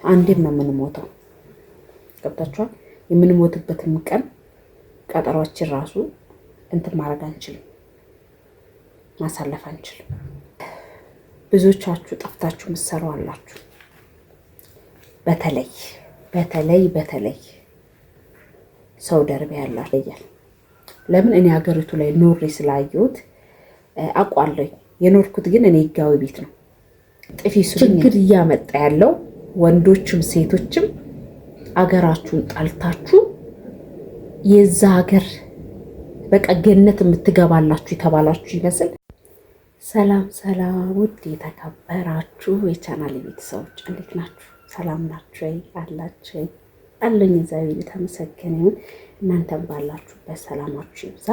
አንዴም ነው የምንሞተው። ገብታችኋል? የምንሞትበትም ቀን ቀጠሯችን ራሱ እንትን ማድረግ አንችልም፣ ማሳለፍ አንችልም። ብዙዎቻችሁ ጠፍታችሁ ምትሰሩ አላችሁ። በተለይ ሳውዲ አረቢያ ያላችሁ ይያል። ለምን እኔ ሀገሪቱ ላይ ኖሬ ስላየሁት አውቃለሁ። የኖርኩት ግን እኔ ህጋዊ ቤት ነው። ጥፊ ችግር እያመጣ ያለው ወንዶችም ሴቶችም አገራችሁን ጣልታችሁ የዛ ሀገር በቃ ገነት የምትገባላችሁ የተባላችሁ ይመስል። ሰላም ውድ የተከበራችሁ የቻናል ቤተሰቦች እንዴት ናችሁ? ሰላም ናችሁ? አላችሁ አለኝ። እግዚአብሔር የተመሰገነ ይሁን። እናንተም ባላችሁበት ሰላማችሁ ይብዛ።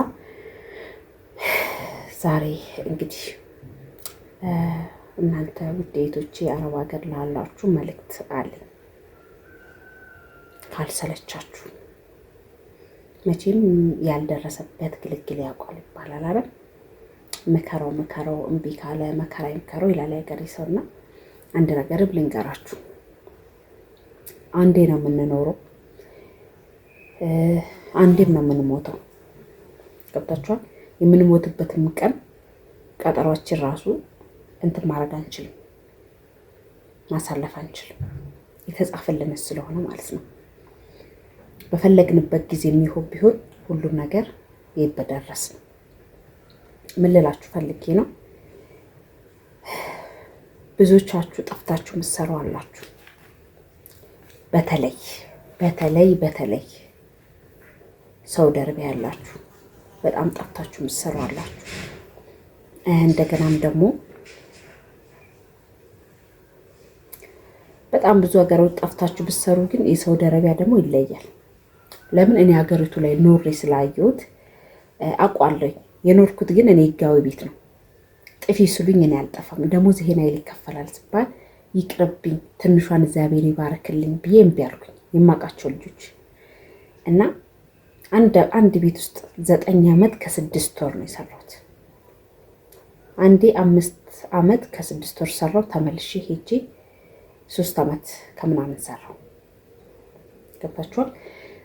ዛሬ እንግዲህ እናንተ ውዴቶቼ አረብ ሀገር ላላችሁ መልእክት አለኝ። ካልሰለቻችሁ መቼም ያልደረሰበት ግልግል ያውቃል ይባላል አይደል? መከራው እምቢ ካለ መከራ ይምከረው ይላል ያገሬ ሰውና፣ አንድ ነገር ልንገራችሁ። አንዴ ነው የምንኖረው፣ አንዴም ነው የምንሞተው። ገብታችኋል? የምንሞትበትም ቀን ቀጠሯችን ራሱ እንትን ማድረግ አንችልም፣ ማሳለፍ አንችልም። የተጻፈልን ስለሆነ ማለት ነው። በፈለግንበት ጊዜ የሚሆን ቢሆን ሁሉም ነገር ይበደረስ ነው። ምን ልላችሁ ፈልጌ ነው፣ ብዙዎቻችሁ ጠፍታችሁ ምትሰሩ አላችሁ። በተለይ ሳውዲ አረቢያ ያላችሁ በጣም ጠፍታችሁ ምትሰሩ አላችሁ። እንደገናም ደግሞ በጣም ብዙ ሀገሮች ጠፍታችሁ ብትሰሩ ግን የሳውዲ አረቢያ ደግሞ ይለያል። ለምን እኔ ሀገሪቱ ላይ ኖሬ ስላየሁት አውቃለሁ። የኖርኩት ግን እኔ ህጋዊ ቤት ነው። ጥፊ ስሉኝ እኔ አልጠፋም። ደሞዝ ይሄን አይል ይከፈላል ሲባል ይቅርብኝ፣ ትንሿን እግዚአብሔር ይባርክልኝ ብዬ እምቢ አልኩኝ። የማውቃቸው ልጆች እና አንድ ቤት ውስጥ 9 ዓመት ከ6 ወር ነው የሰራሁት። አንዴ 5 ዓመት ከ6 ወር ሰራሁ። ተመልሼ ሄጄ 3 ዓመት ከምናምን ሰራሁ። ገብታችኋል?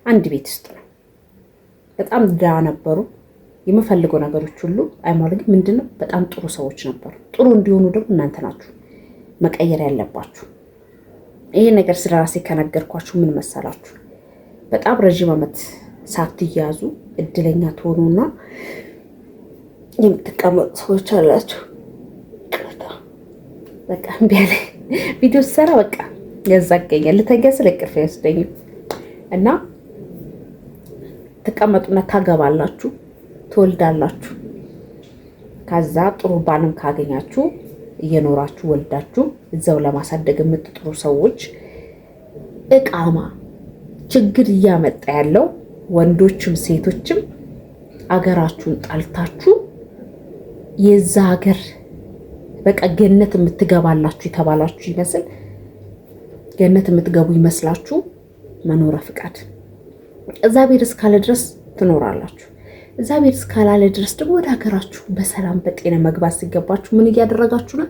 አንድ ቤት ውስጥ ነው። በጣም ድሃ ነበሩ። የምፈልገው ነገሮች ሁሉ አይሟሉ። ግን ምንድነው በጣም ጥሩ ሰዎች ነበሩ። ጥሩ እንዲሆኑ ደግሞ እናንተ ናችሁ መቀየር ያለባችሁ። ይሄ ነገር ስለ ራሴ ከነገርኳችሁ ምን መሰላችሁ? በጣም ረጅም ዓመት ሳትያዙ እድለኛ ትሆኑና የምትቀመጡ ሰዎች አላችሁ። በቃ ቢያለ ቪዲዮ ሰራ በቃ ያዛገኛል። ልተኛ ስለ ቅርፍ አይወስደኝም እና ትቀመጡና ታገባላችሁ፣ ትወልዳላችሁ። ከዛ ጥሩ ባልም ካገኛችሁ እየኖራችሁ ወልዳችሁ እዛው ለማሳደግ የምትጥሩ ሰዎች እቃማ ችግር እያመጣ ያለው ወንዶችም ሴቶችም አገራችሁን ጣልታችሁ የዛ ሀገር በቃ ገነት የምትገባላችሁ የተባላችሁ ይመስል ገነት የምትገቡ ይመስላችሁ መኖረ ፍቃድ እዛ ቤት እስካለ ድረስ ትኖራላችሁ። እዛ ቤት እስካላለ ድረስ ደግሞ ወደ ሀገራችሁ በሰላም በጤና መግባት ሲገባችሁ ምን እያደረጋችሁ ነው?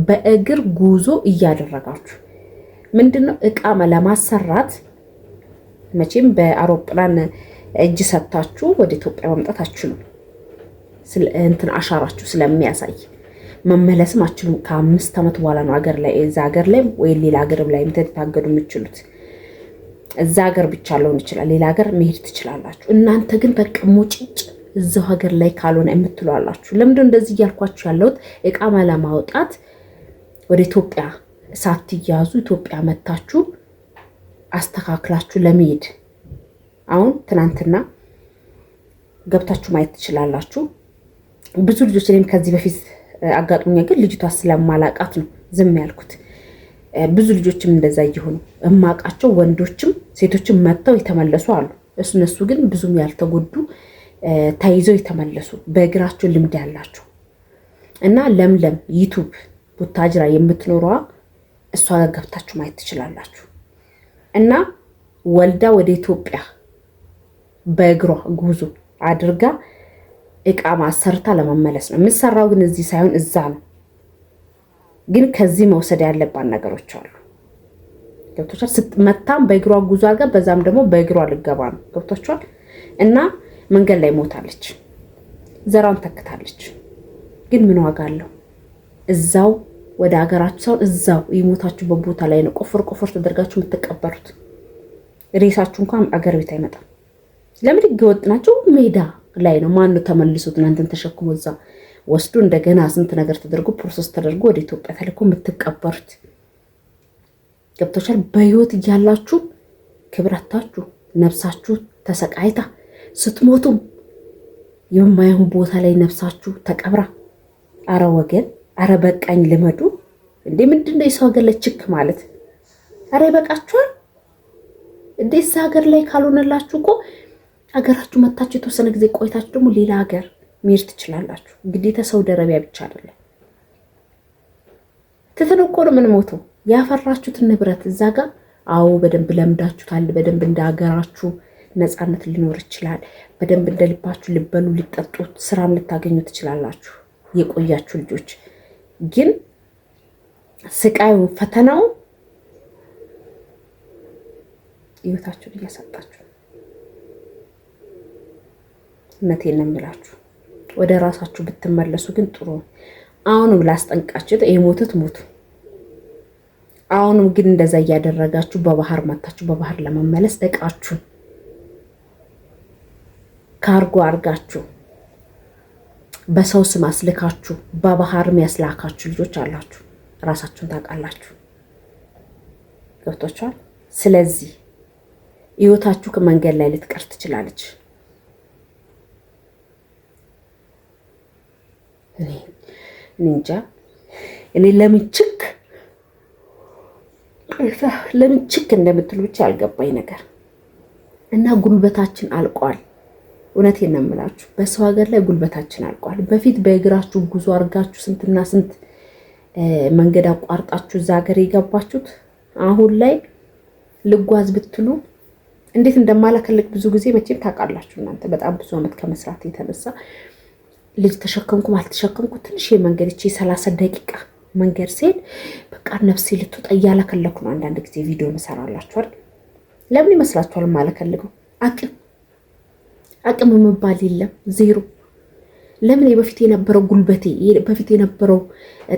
በእግር ጉዞ እያደረጋችሁ ምንድነው? እቃ ለማሰራት መቼም በአውሮፕላን እጅ ሰጥታችሁ ወደ ኢትዮጵያ መምጣት አትችሉም። እንትን አሻራችሁ ስለሚያሳይ መመለስም አትችሉም። ከ5 ዓመት በኋላ ነው ሀገር ላይ እዛ ሀገር ላይ ወይ ሌላ ሀገር ላይ የምትታገዱ የምትችሉት። እዛ ሀገር ብቻ ሊሆን ይችላል፣ ሌላ ሀገር መሄድ ትችላላችሁ። እናንተ ግን በቃ ሙጭጭ እዛው ሀገር ላይ ካልሆነ የምትሏላችሁ። ለምንድነው እንደዚህ እያልኳችሁ ያለሁት? እቃማ ለማውጣት ወደ ኢትዮጵያ ሳትያዙ ኢትዮጵያ መታችሁ አስተካክላችሁ ለመሄድ አሁን ትናንትና ገብታችሁ ማየት ትችላላችሁ። ብዙ ልጆች እኔም ከዚህ በፊት አጋጥሞኛል፣ ግን ልጅቷ ስለማላቃት ነው ዝም ያልኩት። ብዙ ልጆችም እንደዛ እየሆኑ እማቃቸው ወንዶችም ሴቶችም መጥተው የተመለሱ አሉ። እነሱ ግን ብዙም ያልተጎዱ ተይዘው የተመለሱ በእግራቸው ልምድ ያላቸው እና ለምለም ዩቱብ ቡታጅራ የምትኖረዋ እሷ ጋር ገብታችሁ ማየት ትችላላችሁ። እና ወልዳ ወደ ኢትዮጵያ በእግሯ ጉዞ አድርጋ እቃ ማሰርታ ለመመለስ ነው የምትሰራው። ግን እዚህ ሳይሆን እዛ ነው። ግን ከዚህ መውሰድ ያለባን ነገሮች አሉ። ገብቶቻል። ስትመታም በእግሯ ጉዞ አድርጋ በዛም ደግሞ በእግሯ ልገባ ነው። ገብቶቻል። እና መንገድ ላይ ሞታለች፣ ዘራውን ተክታለች። ግን ምን ዋጋ አለው? እዛው ወደ ሀገራችሁ ሳይሆን እዛው የሞታችሁበት ቦታ ላይ ነው ቆፍር ተደርጋችሁ የምትቀበሩት። ሬሳችሁ እንኳን አገር ቤት አይመጣም። ለምን? ህገወጥ ናቸው። ሜዳ ላይ ነው። ማን ነው ተመልሶት እናንተን ተሸክሞ እዛ ወስዶ እንደገና ስንት ነገር ተደርጎ ፕሮሰስ ተደርጎ ወደ ኢትዮጵያ ተልኮ የምትቀበሩት? ገብቶሻል። በህይወት እያላችሁ ክብረታችሁ ነፍሳችሁ ተሰቃይታ ስትሞቱም የማይሆን ቦታ ላይ ነፍሳችሁ ተቀብራ። አረ ወገን፣ አረ በቃኝ ልመዱ እንዴ! ምንድነው የሰው ሀገር ላይ ችክ ማለት? አረ ይበቃችኋል እንዴ! እዛ ሀገር ላይ ካልሆነላችሁ እኮ ሀገራችሁ መታችሁ የተወሰነ ጊዜ ቆይታችሁ ደግሞ ሌላ ሀገር መሄድ ትችላላችሁ። ግዴታ ሳውዲ አረቢያ ብቻ አይደለም። ትተነኮ ነው ምን ሞቱ ያፈራችሁትን ንብረት እዛ ጋር አዎ በደንብ ለምዳችሁታል። በደንብ እንደ ሀገራችሁ ነፃነት ሊኖር ይችላል። በደንብ እንደ ልባችሁ ልበሉ፣ ሊጠጡ፣ ስራም ልታገኙ ትችላላችሁ የቆያችሁ ልጆች። ግን ስቃዩ፣ ፈተናው ህይወታችሁን እያሳጣችሁ። እውነቴን ነው የምላችሁ። ወደ ራሳችሁ ብትመለሱ ግን ጥሩ። አሁንም ላስጠንቃችሁ፣ የሞቱት ሞቱ። አሁንም ግን እንደዛ እያደረጋችሁ በባህር መታችሁ በባህር ለመመለስ እቃችሁን ካርጎ አርጋችሁ በሰው ስም አስልካችሁ በባህር የሚያስላካችሁ ልጆች አላችሁ። ራሳችሁን ታውቃላችሁ። ገብቷችኋል። ስለዚህ ህይወታችሁ ከመንገድ ላይ ልትቀር ትችላለች። እኔ እንጃ እኔ ለምን ችክ እንደምትሉ ብቻ ያልገባኝ ነገር እና ጉልበታችን አልቋል። እውነቴን ነው የምላችሁ፣ በሰው ሀገር ላይ ጉልበታችን አልቋል። በፊት በእግራችሁ ጉዞ አድርጋችሁ ስንትና ስንት መንገድ አቋርጣችሁ እዛ ሀገር የገባችሁት፣ አሁን ላይ ልጓዝ ብትሉ እንዴት እንደማላከልክ ብዙ ጊዜ መቼም ታውቃላችሁ እናንተ። በጣም ብዙ አመት ከመስራት የተነሳ ልጅ ተሸከምኩም አልተሸከምኩ ትንሽ መንገድ እቺ 30 ደቂቃ መንገድ ሲሄድ በቃ ነፍሴ ልትወጣ እያለከለኩ ነው። አንዳንድ ጊዜ ቪዲዮ እንሰራላችሁ አይደል? ለምን ይመስላችኋል ማለከልከው? አቅም መባል የለም፣ ዜሮ። ለምን? በፊት የነበረው ጉልበቴ፣ በፊት የነበረው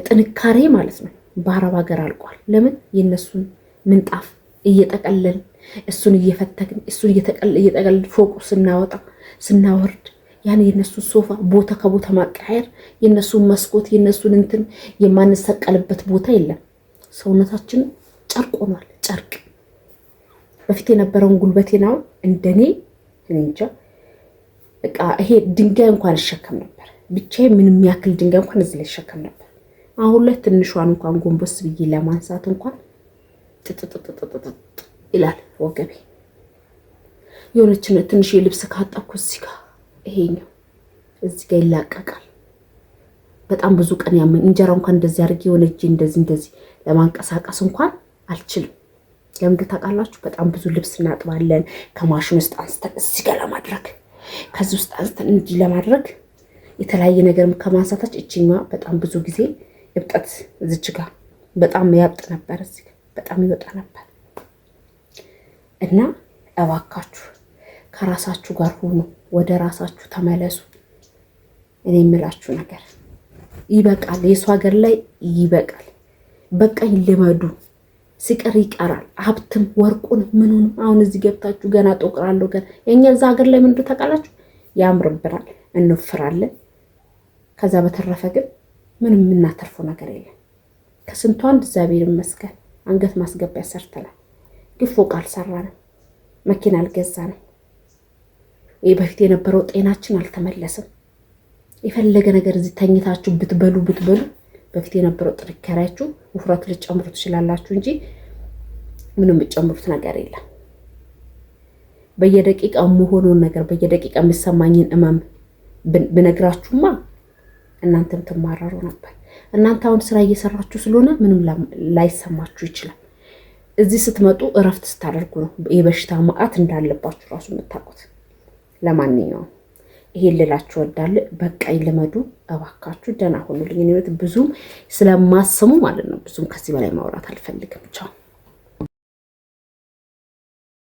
ጥንካሬ ማለት ነው በአረብ ሀገር አልቋል። ለምን? የነሱን ምንጣፍ እየጠቀለልን እሱን እየፈተግን እሱን እየጠቀለልን ፎቁ ስናወጣ ስናወርድ ያን የነሱ ሶፋ ቦታ ከቦታ ማቀያየር፣ የነሱን መስኮት የነሱን እንትን የማንሰቀልበት ቦታ የለም። ሰውነታችን ጨርቅ ሆኗል፣ ጨርቅ። በፊት የነበረውን ጉልበቴን አሁን እንደኔ እንጃ በቃ ይሄ ድንጋይ እንኳን እሸከም ነበር ብቻዬ። ምንም ያክል ድንጋይ እንኳን እዚህ ላይ እሸከም ነበር። አሁን ላይ ትንሿን እንኳን ጎንበስ ብዬ ለማንሳት እንኳን ጥጥጥጥጥጥ ይላል ወገቤ። የሆነች ትንሽ የልብስ ካጣኩ እዚህ ጋር ይሄኛው እዚህ ጋር ይላቀቃል። በጣም ብዙ ቀን ያመኝ። እንጀራ እንኳን እንደዚህ አድርጌ የሆነ እጄ እንደዚህ ለማንቀሳቀስ እንኳን አልችልም። ለምን ታውቃላችሁ? በጣም ብዙ ልብስ እናጥባለን ከማሽን ውስጥ አንስተን እዚህ ጋር ለማድረግ፣ ከዚህ ውስጥ አንስተን እንዲህ ለማድረግ የተለያየ ነገር ከማንሳታች እቺኛዋ በጣም ብዙ ጊዜ እብጠት እዚች ጋር በጣም ያብጥ ነበር፣ እዚህ በጣም ይወጣ ነበር። እና እባካችሁ ከራሳችሁ ጋር ሆኑ፣ ወደ ራሳችሁ ተመለሱ። እኔ የምላችሁ ነገር ይበቃል። የሰው ሀገር ላይ ይበቃል። በቃኝ ልመዱ። ሲቀር ይቀራል። ሀብትም ወርቁን ምኑን አሁን እዚህ ገብታችሁ ገና ጦቅራለሁ ገና የኛ እዛ ሀገር ላይ ምንድን ታውቃላችሁ? ያምርብናል፣ እንፍራለን። ከዛ በተረፈ ግን ምንም የምናተርፈው ነገር የለም። ከስንቱ አንድ እግዚአብሔር ይመስገን አንገት ማስገቢያ ሰርተናል። ግን ፎቅ አልሰራንም፣ መኪና አልገዛንም። ይህ በፊት የነበረው ጤናችን አልተመለሰም። የፈለገ ነገር እዚህ ተኝታችሁ ብትበሉ በፊት የነበረው ጥንካሬያችሁ ውፍረት ልጨምሩ ትችላላችሁ እንጂ ምንም የምትጨምሩት ነገር የለም። በየደቂቃ መሆኑን ነገር በየደቂቃ የሚሰማኝን እመም ብነግራችሁማ እናንተም ትማራሩ ነበር። እናንተ አሁን ስራ እየሰራችሁ ስለሆነ ምንም ላይሰማችሁ ይችላል። እዚህ ስትመጡ እረፍት ስታደርጉ ነው የበሽታ መዓት እንዳለባችሁ ራሱ የምታውቁት። ለማንኛውም ይሄን ልላችሁ እወዳለሁ። በቃኝ ልመዱ እባካችሁ። ደህና ሆኑልኝ። እኔ ብዙም ስለማስሙ ማለት ነው ብዙም ከዚህ በላይ ማውራት አልፈልግም። ቻው።